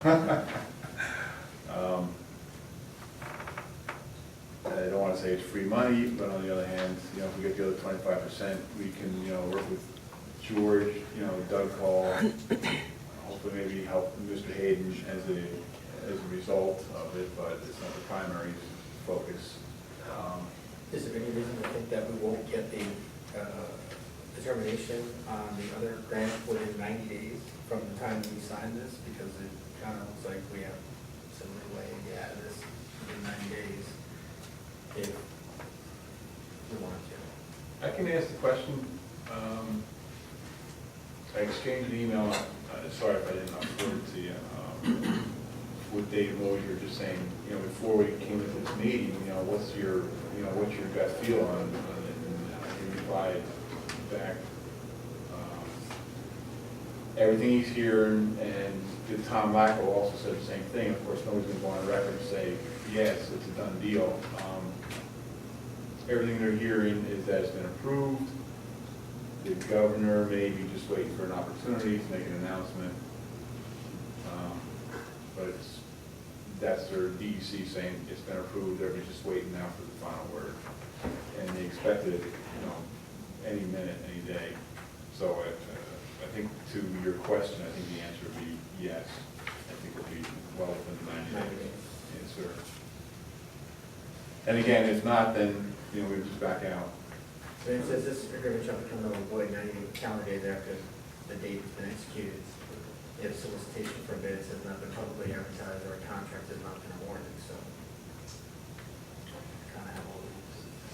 I don't want to say it's free money, but on the other hand, you know, if we get the other 25%, we can, you know, work with George, you know, Doug Hall, hopefully maybe help Mr. Hayden as a result of it, but it's not the primary focus. Is there any reason to think that we won't get the determination on the other grant within 90 days from the time we sign this? Because it kind of looks like we have some way to get out of this within 90 days if we want to. I can ask the question. I exchanged an email, sorry if I didn't forward it to you, with Dave Mosier, just saying, you know, before we came into this meeting, you know, what's your gut feel on it? And he replied back, everything he's hearing, and Tom Lacko also said the same thing. Of course, nobody's going to go on record and say, yes, it's a done deal. Everything they're hearing is that it's been approved. The governor may be just waiting for an opportunity to make an announcement. But that's their DEC saying it's been approved. They're just waiting now for the final word. And they expected it, you know, any minute, any day. So I think to your question, I think the answer would be yes. I think it would be well within 90 days. Yes, sir. And again, if not, then, you know, we just back out. So it says this agreement shall become null and void 90 calendar days after the date has been executed. If solicitation for bids has not been publicly advertised or a contract has not been awarded, so kind of have a little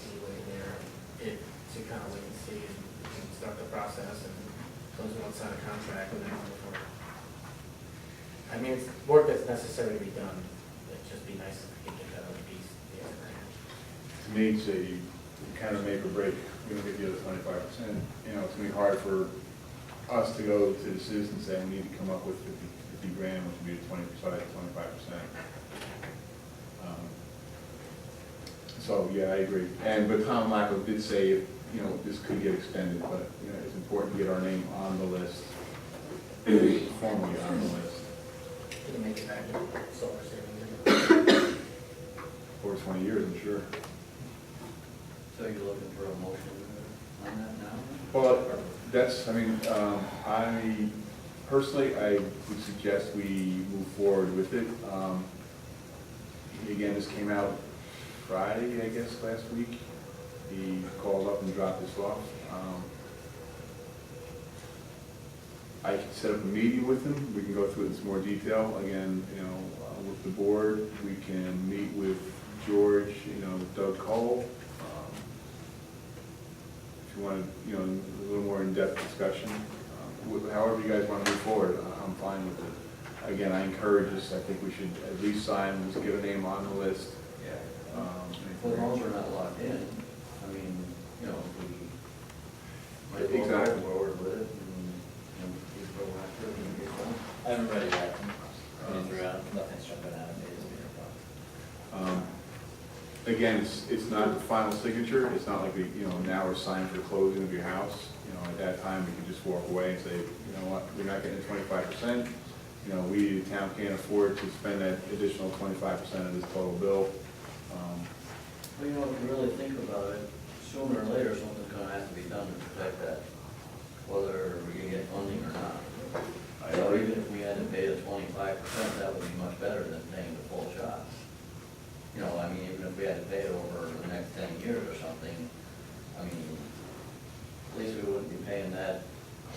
leeway there to kind of wait and see and start the process, and those who want to sign a contract and then move forward. I mean, it's work that's necessary to be done. It'd just be nice if we could get that other piece, the other grant. To me, say you kind of make or break. We're going to get the other 25%. You know, it's going to be hard for us to go to the citizens and say we need to come up with 50 grand, which would be 25%. So yeah, I agree. But Tom Lacko did say, you know, this could get extended, but you know, it's important to get our name on the list, formally on the list. Can you make it back to solar savings? For 20 years, I'm sure. So you're looking for a motion on that now? Well, that's, I mean, I personally, I would suggest we move forward with it. Again, this came out Friday, I guess, last week. He called up and dropped this off. I can set up a meeting with him. We can go through it in some more detail. Again, you know, with the board, we can meet with George, you know, Doug Cole. If you want to, you know, a little more in-depth discussion, however you guys want to move forward, I'm fine with it. Again, I encourage us. I think we should at least sign, let's get a name on the list. Yeah. As long as we're not locked in, I mean, you know, we might go Exactly. forward with it and just go after it and get done. I haven't read it yet. Nothing's jumping out at me as being a Again, it's not the final signature. It's not like we, you know, now we're signed for the closing of your house. You know, at that time, we can just walk away and say, you know what, we're not getting 25%. You know, we, the town, can't afford to spend that additional 25% of this total bill. Well, you know, if you really think about it, sooner or later, something's gonna have to be done to protect that, whether we can get funding or not. So even if we had to pay the 25%, that would be much better than paying the full shot. You know, I mean, even if we had to pay it over the next 10 years or something, I mean, at least we wouldn't be paying that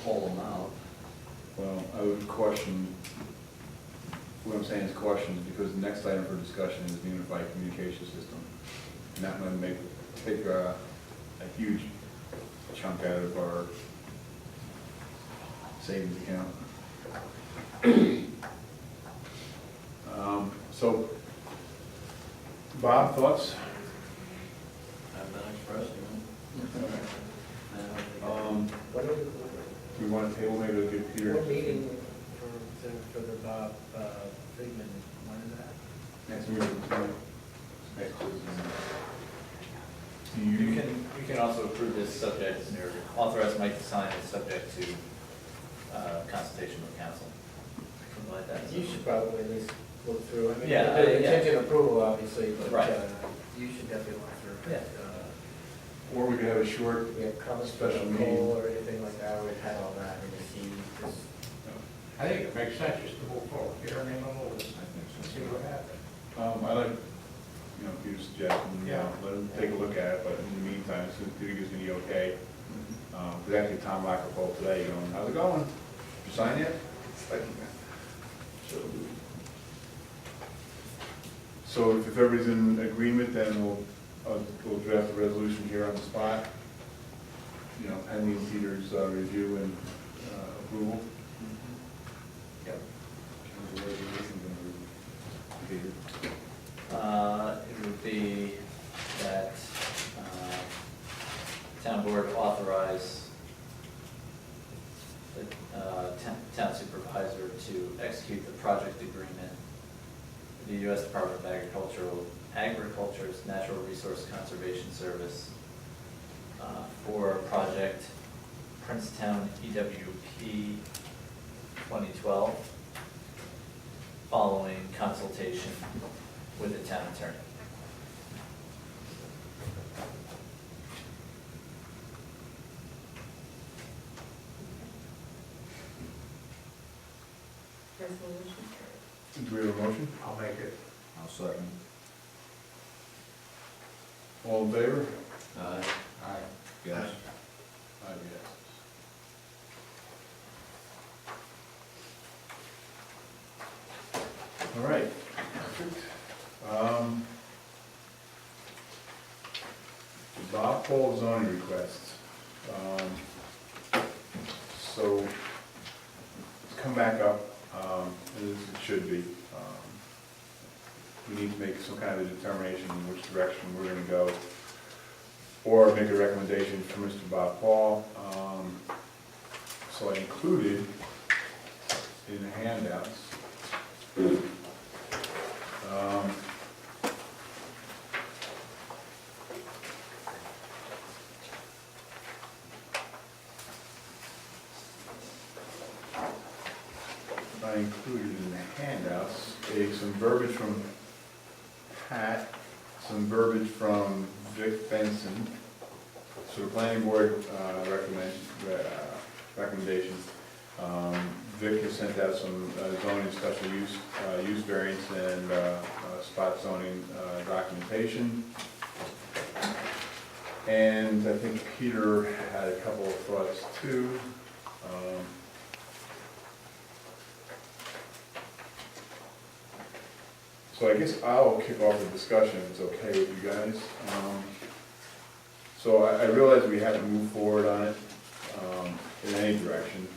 whole amount. Well, I would caution, what I'm saying is caution, because the next item for discussion is the unified communication system. And that might take a huge chunk out of our savings account. So, Bob, thoughts? I've been expressing What are We want to table maybe to give Peter. What meeting for the Bob Friedman, when is that? Next meeting. Next You can also approve this subject, or authorize Mike to sign it subject to consultation with council. something like that. You should probably at least look through, I mean, Yeah, the yeah. contingent approval, obviously, but Right. You should definitely look through it. Or we could have a short, We have comments Special special meeting. coal or anything like that, we've had all that, and see, just, I think it makes sense just to move forward, get our name on the list, and see what happens. I like, Peter's suggestion, let him take a look at it, but in the meantime, as soon as Peter gives me the okay, because actually Tom Lacker called today, going, how's it going? You sign yet? So if everybody's in agreement, then we'll draft a resolution here on the spot, pending Peter's review and approval. Yep. How's the resolution gonna be, Peter? It would be that town board authorize the town supervisor to execute the project agreement with the U.S. Department of Agriculture's Natural Resource Conservation Service for project Princetown EWP 2012, following consultation with the town attorney. Resolution. Do we have a motion? I'll make it. I'll second. All in favor? Aye. Aye. Yes. Yes. All right. Perfect. Bob Paul zoning requests. So, it's come back up, as it should be. We need to make some kind of a determination in which direction we're gonna go, or make a recommendation for Mr. Bob Paul. So I included in the handouts, I included in the handouts some verbiage from Pat, some verbiage from Vic Benson. So the planning board recommendations. Vic has sent out some zoning special use variance and spot zoning documentation. And I think Peter had a couple of thoughts too. So I guess I'll kick off the discussion, if it's okay with you guys. So I realize we have to move forward on it in any direction.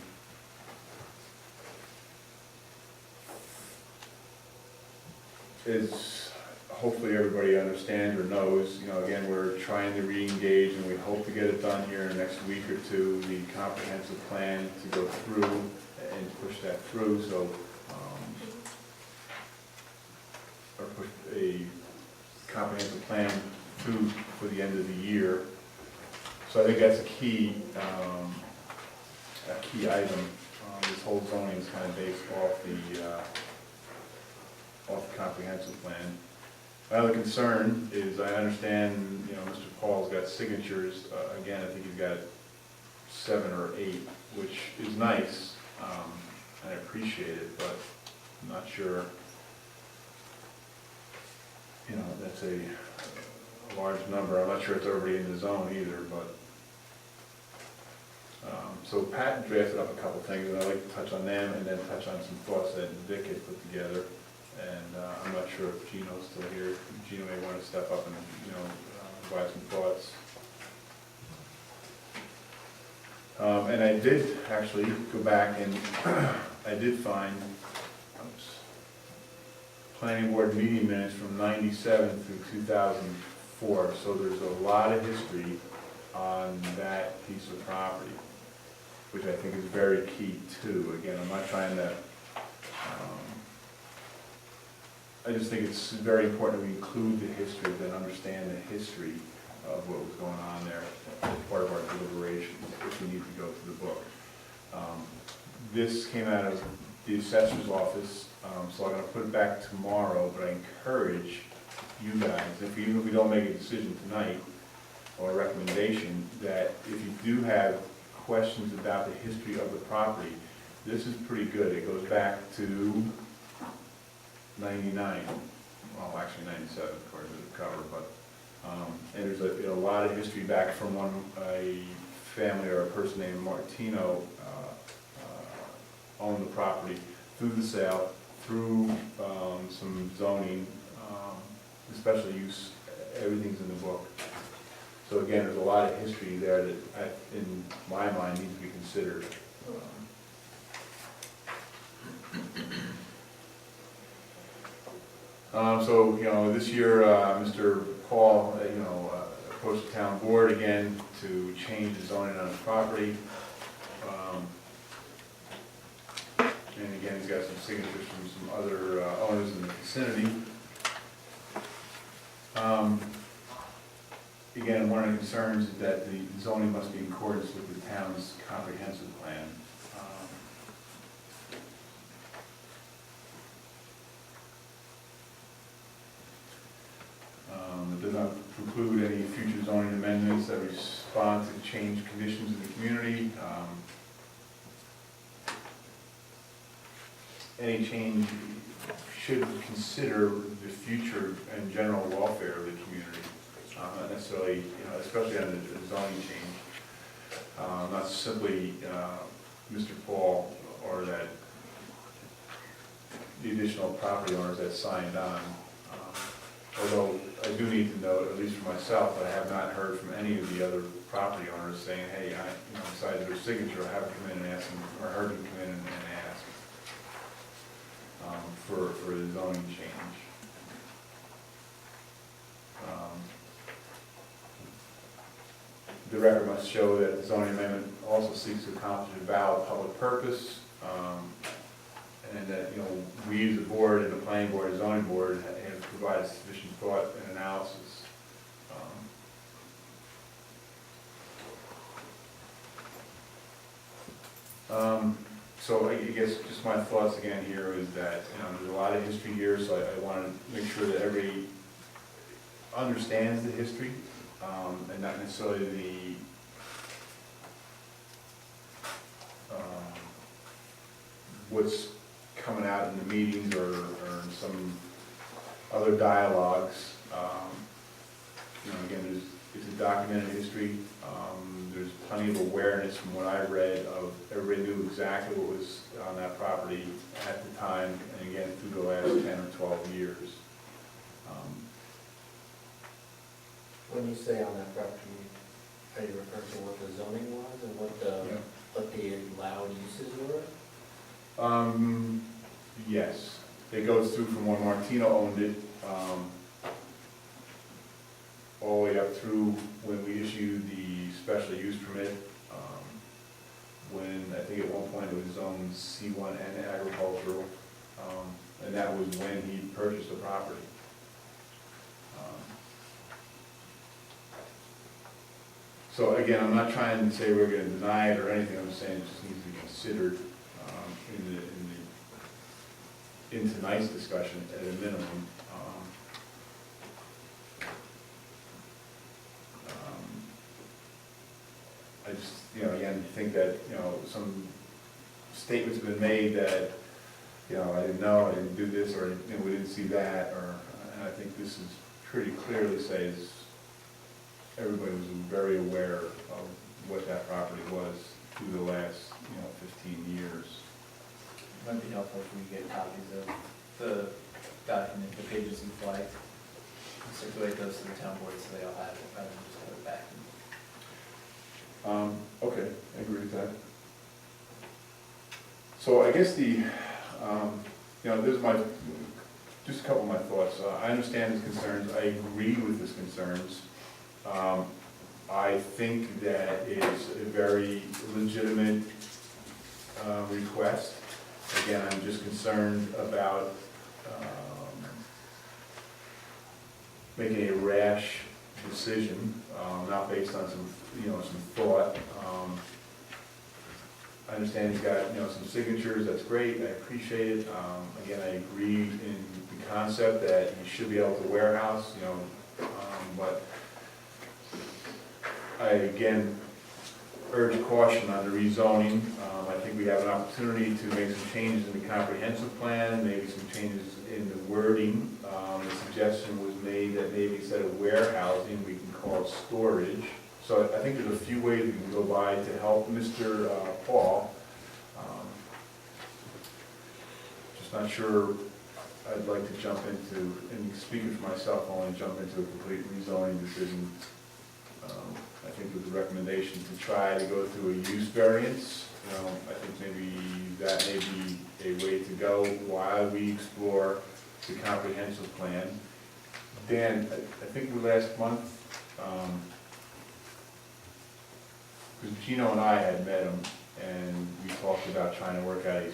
As hopefully everybody understands or knows, again, we're trying to re-engage and we hope to get it done here in the next week or two, the comprehensive plan to go through and push that through, so or push a comprehensive plan through for the end of the year. So I think that's a key item. This whole zoning is kind of based off the comprehensive plan. My other concern is I understand, Mr. Paul's got signatures. Again, I think he's got 7 or 8, which is nice. I appreciate it, but I'm not sure. That's a large number. I'm not sure it's already in the zone either, but. So Pat drafted up a couple things, and I'd like to touch on them and then touch on some thoughts that Vic had put together. And I'm not sure if Gino's still here. Gino may want to step up and, provide some thoughts. And I did actually go back and I did find, planning board meeting minutes from '97 through 2004. So there's a lot of history on that piece of property, which I think is very key too. Again, I'm not trying to, I just think it's very important we include the history, then understand the history of what was going on there as part of our deliberations, if we need to go through the book. This came out of the assessor's office, so I'm gonna put it back tomorrow, but I encourage you guys, even if we don't make a decision tonight, or a recommendation, that if you do have questions about the history of the property, this is pretty good. It goes back to 99, well, actually 97 according to the cover, but, and there's a lot of history back from a family or a person named Martino owned the property through the sale, through some zoning, special use, everything's in the book. So again, there's a lot of history there that, in my mind, needs to be considered. So, this year, Mr. Paul, approached the town board again to change the zoning on his property. And again, he's got some signatures from some other owners in the vicinity. Again, one of the concerns is that the zoning must be in accordance with the town's comprehensive plan. It does not preclude any future zoning amendments that respond to changed conditions in the community. Any change should consider the future and general welfare of the community, not necessarily, especially on the zoning change. Not simply Mr. Paul or that the additional property owners that signed on. Although I do need to note, at least for myself, that I have not heard from any of the other property owners saying, hey, besides their signature, I haven't come in and asked them, or heard them come in and ask for the zoning change. The record must show that the zoning amendment also seeks to accomplish a valid public purpose, and that, we as a board and the planning board, the zoning board, have provided sufficient thought and analysis. So I guess just my thoughts again here is that, there's a lot of history here, so I want to make sure that everybody understands the history, and not necessarily the what's coming out in the meetings or in some other dialogues. Again, it's a documented history. There's plenty of awareness from what I read of everybody knew exactly what was on that property at the time, and again, through the last 10 or 12 years. When you say on that property, are you referring to what the zoning was and what the allowed uses were? Yes. It goes through from when Martino owned it, all the way up through when we issued the special use permit, when I think at one point it was zoned C1 and agricultural, and that was when he purchased the property. So again, I'm not trying to say we're going to deny it or anything. I'm just saying it just needs to be considered in tonight's discussion at a minimum. I just, again, think that, some statements have been made that, I didn't know, I didn't do this, or, we didn't see that, and I think this is pretty clearly says everybody was very aware of what that property was through the last, 15 years. It might be helpful if we get copies of the document, the pages you flagged, and circulate those to the town board so they all have it, rather than just have it back. Okay, I agree with that. So I guess there's just a couple of my thoughts. I understand his concerns. I agree with his concerns. I think that it's a very legitimate request. Again, I'm just concerned about making a rash decision, not based on some thought. I understand he's got, some signatures, that's great, I appreciate it. Again, I agree in the concept that you should be able to warehouse, but I again urge caution on the rezoning. I think we have an opportunity to make some changes in the comprehensive plan, maybe some changes in the wording. The suggestion was made that maybe instead of warehousing, we can call it storage. So I think there's a few ways we can go by to help Mr. Paul. Just not sure I'd like to jump into, and speaking for myself, I want to jump into a complete rezoning decision. I think with the recommendation to try to go through a use variance, I think maybe that may be a way to go while we explore the comprehensive plan. Dan, I think last month, because Gino and I had met him, and we talked about trying to work out a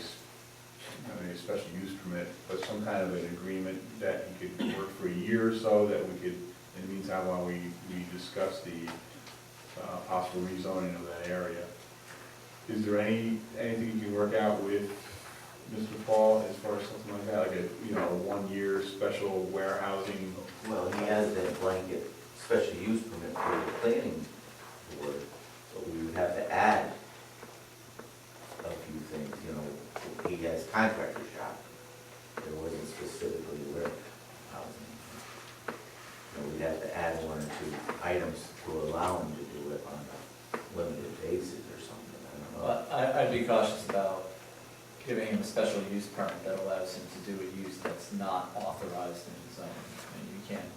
special use permit, but some kind of an agreement that he could work for a year or so, that we could, in the meantime, while we discuss the possible rezoning of that area. Is there anything you can work out with Mr. Paul as far as something like that, like a 1-year special warehousing? Well, he has that blanket special use permit for the planning board, but we would have to add a few things, he has contractor shop. There wasn't specifically warehousing. We'd have to add 1 or 2 items to allow him to do it on a limited basis or something, I don't know. Well, I'd be cautious about giving him a special use permit that allows him to do a use that's not authorized in the zoning. I mean, you can't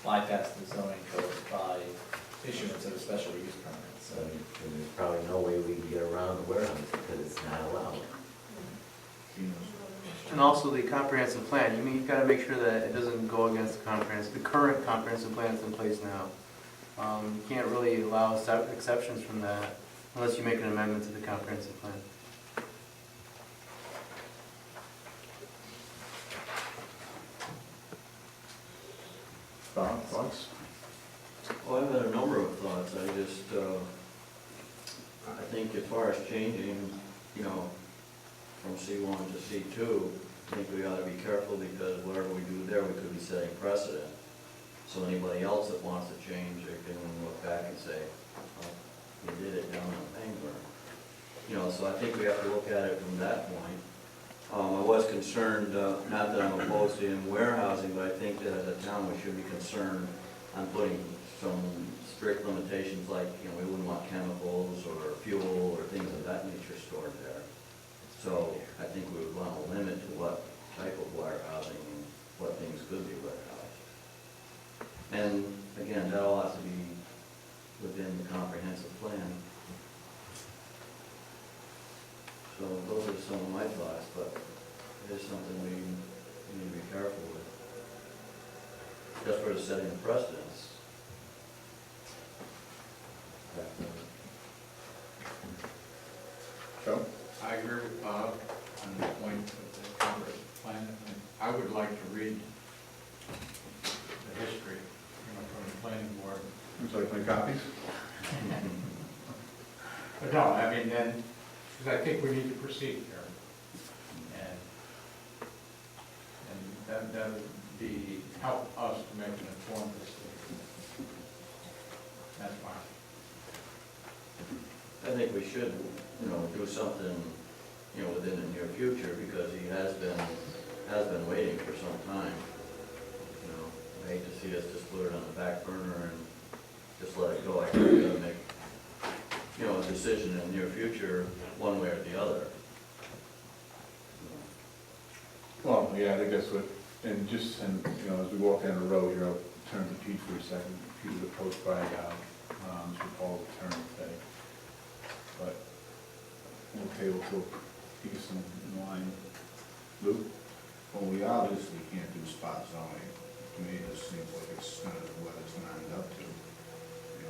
bypass the zoning code by issuance of a special use permit, so. And there's probably no way we can get around the warehouse because it's not allowed. And also the comprehensive plan, you've got to make sure that it doesn't go against the current comprehensive plan that's in place now. You can't really allow exceptions from that unless you make an amendment to the comprehensive plan. Thoughts? Well, I've had a number of thoughts. I think as far as changing, from C1 to C2, I think we ought to be careful because whatever we do there, we could be setting precedent. So anybody else that wants to change, they can look back and say, oh, you did it down on Pangburn. So I think we have to look at it from that point. I was concerned, not that I'm opposed to in warehousing, but I think that as a town, we should be concerned on putting some strict limitations like, we wouldn't want chemicals or fuel or things of that nature stored there. So I think we would want to limit to what type of warehousing and what things could be warehoused. And again, that all has to be within the comprehensive plan. So those are some of my thoughts, but it is something we need to be careful with. Just for the setting of precedents. Joe? I agree with Bob on the point of the comprehensive plan. And I would like to read the history, from the planning board. Would you like my copies? But no, I mean, then, because I think we need to proceed here. And that would be, help us to make an informed decision. That's fine. I think we should, do something, within the near future because he has been waiting for some time. I hate to see us just put it on the back burner and just let it go. I think we gotta make, a decision in the near future, one way or the other. Well, yeah, I think that's what, and as we walk down the road here, I'll turn to Pete for a second. Pete was approached by Mr. Paul's attorney today. But we'll table till Pete's in line. Luke? Well, we obviously can't do spot zoning. To me, it just seems like it's kind of what it's gonna end up to.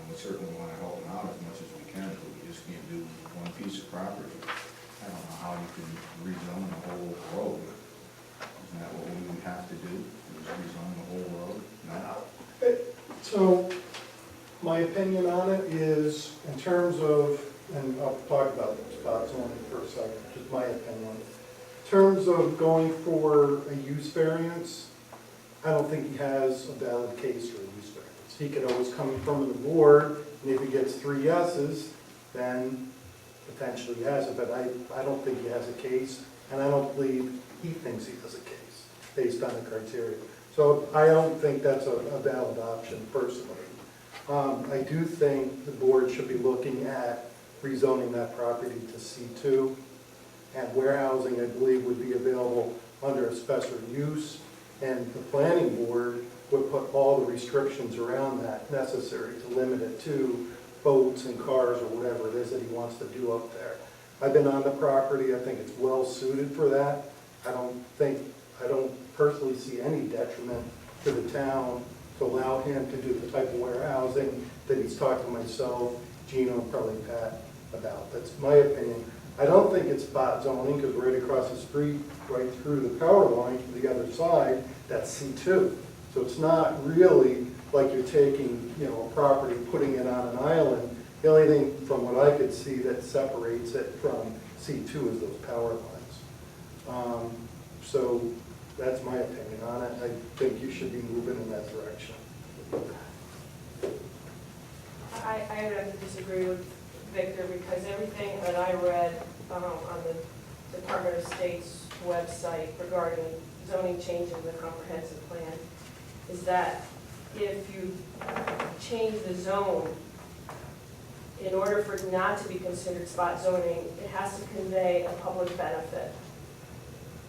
We certainly wanna help them out as much as we can, but we just can't do one piece of property. I don't know how you can rezone the whole road. Isn't that what we would have to do, is rezone the whole road? No? So, my opinion on it is, in terms of and I'll talk about spot zoning for a second, just my opinion. In terms of going for a use variance, I don't think he has a valid case for a use variance. He could always come in front of the board, and if he gets 3 yeses, then potentially he has it, but I don't think he has a case, and I don't believe he thinks he has a case, based on the criteria. So I don't think that's a valid option personally. I do think the board should be looking at rezoning that property to C2, and warehousing, I believe, would be available under a special use, and the planning board would put all the restrictions around that necessary to limit it to boats and cars or whatever it is that he wants to do up there. I've been on the property, I think it's well suited for that. I don't personally see any detriment to the town to allow him to do the type of warehousing that he's talked to myself, Gino, and probably Pat about. That's my opinion. I don't think it's spot zoning, because right across the street, right through the power line to the other side, that's C2. So it's not really like you're taking, a property, putting it on an island. The only thing from what I could see that separates it from C2 is those power lines. So that's my opinion on it. I think you should be moving in that direction. I would have to disagree with Victor, because everything that I read on the Department of State's website regarding zoning change in the comprehensive plan is that if you change the zone, in order for it not to be considered spot zoning, it has to convey a public benefit.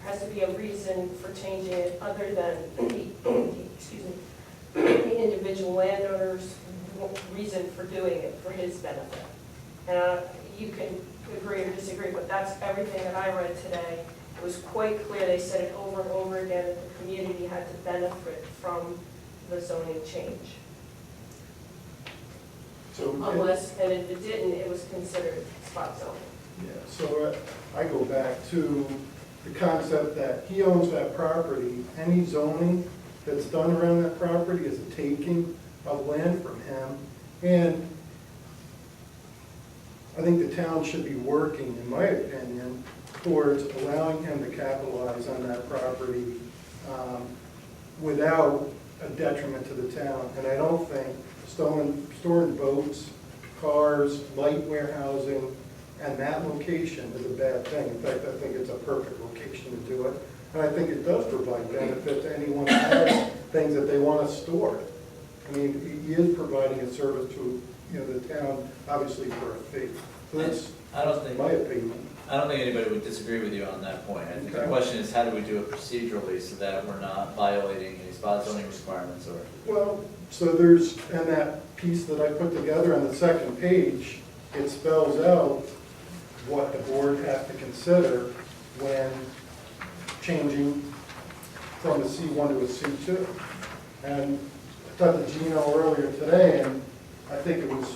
There has to be a reason for changing it other than the individual landowner's reason for doing it for his benefit. And you can agree or disagree, but that's everything that I read today. It was quite clear, they said it over and over again, that the community had to benefit from the zoning change. So, Unless, and if it didn't, it was considered spot zoning. yeah, so I go back to the concept that he owns that property. Any zoning that's done around that property is a taking of land from him. And I think the town should be working, in my opinion, towards allowing him to capitalize on that property without a detriment to the town. And I don't think storing boats, cars, light warehousing, and that location is a bad thing. In fact, I think it's a perfect location to do it. And I think it does provide benefit to anyone that has things that they want to store. I mean, he is providing a service to, the town, obviously for a fee. So that's my opinion. I don't think anybody would disagree with you on that point. I think the Okay. question is, how do we do it procedurally so that we're not violating any spot zoning requirements or? Well, so there's, in that piece that I put together on the second page, it spells out what the board has to consider when changing from a C1 to a C2. And I talked to Gino earlier today, and I think it was,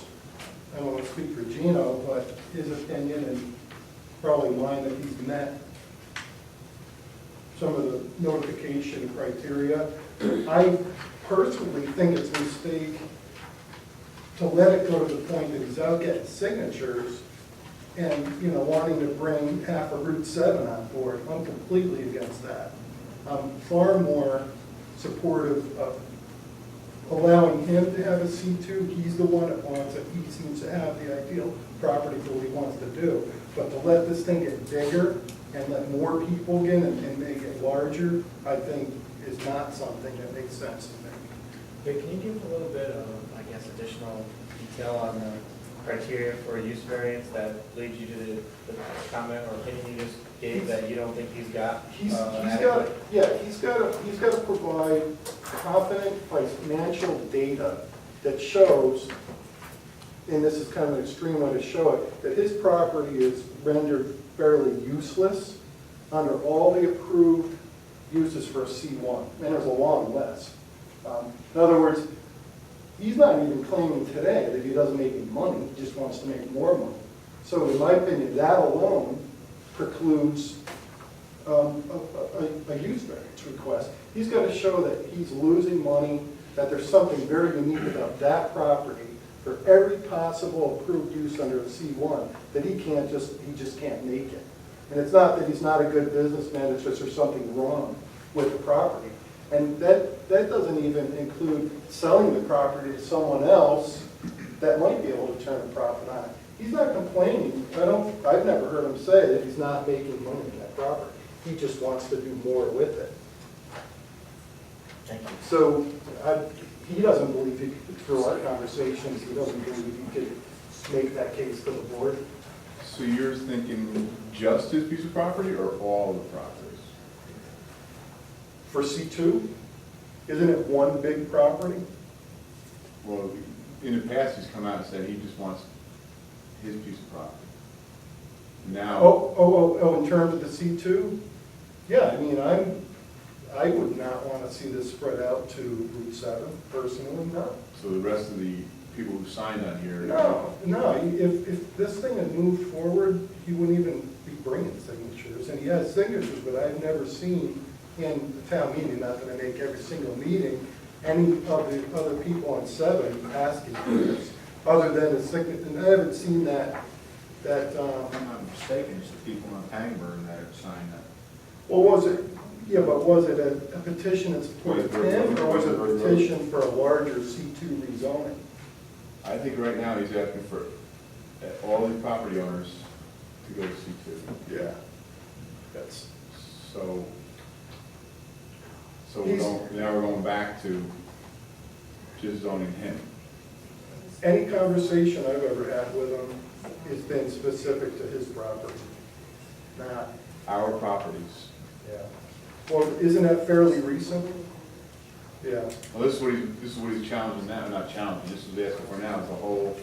I don't want to speak for Gino, but his opinion and probably mine, that he's met some of the notification criteria. I personally think it's a mistake to let it go to the point that he's out getting signatures and, wanting to bring half of Route 7 on board. I'm completely against that. I'm far more supportive of allowing him to have a C2. He's the one that wants it. He seems to have the ideal property for what he wants to do. But to let this thing get bigger and let more people get in and make it larger, I think is not something that makes sense to me. Vic, can you give a little bit of, additional detail on the criteria for a use variance that leads you to the comment or opinion you just gave that you don't think he's got? He's got to provide confident financial data that shows, and this is kind of an extreme way to show it, that his property is rendered fairly useless under all the approved uses for a C1, and there's a long list. In other words, he's not even claiming today that he doesn't make any money, he just wants to make more money. So in my opinion, that alone precludes a use variance request. He's got to show that he's losing money, that there's something very unique about that property for every possible approved use under a C1, that he just can't make it. And it's not that he's not a good businessman, it's just there's something wrong with the property. And that doesn't even include selling the property to someone else that might be able to turn a profit on it. He's not complaining, I've never heard him say that he's not making money on that property. He just wants to do more with it. Thank you. So, he doesn't believe he could, through our conversations, he doesn't believe he could make that case to the board. So you're thinking just his piece of property or all the properties? For C2, isn't it one big property? Well, in the past, he's come out and said he just wants his piece of property. Now, Oh, in terms of the C2? Yeah, I mean, I would not want to see this spread out to Route 7, personally, no. so the rest of the people who signed on here. No, if this thing had moved forward, he wouldn't even be bringing signatures. And he has signatures, but I've never seen in the town meeting, not that I make every single meeting, any of the other people on 7 asking for this, other than the signature. And I haven't seen that, If I'm not mistaken, it's the people on Pangburn that have signed that. well, was it a petition in support of him, or was it a petition for a larger C2 rezoning? I think right now he's asking for all the property owners to go to C2. Yeah. That's, So now we're going back to just zoning him. any conversation I've ever had with him has been specific to his property, not, Our properties. yeah. Well, isn't that fairly recent? Yeah. Well, this is what he's challenging now, not challenging, this is what he's asking for now, is the whole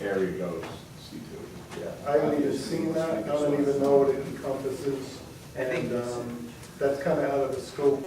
area goes C2. Yeah, I haven't even seen that, I don't even know what it encompasses. I think And, that's kind of out of the scope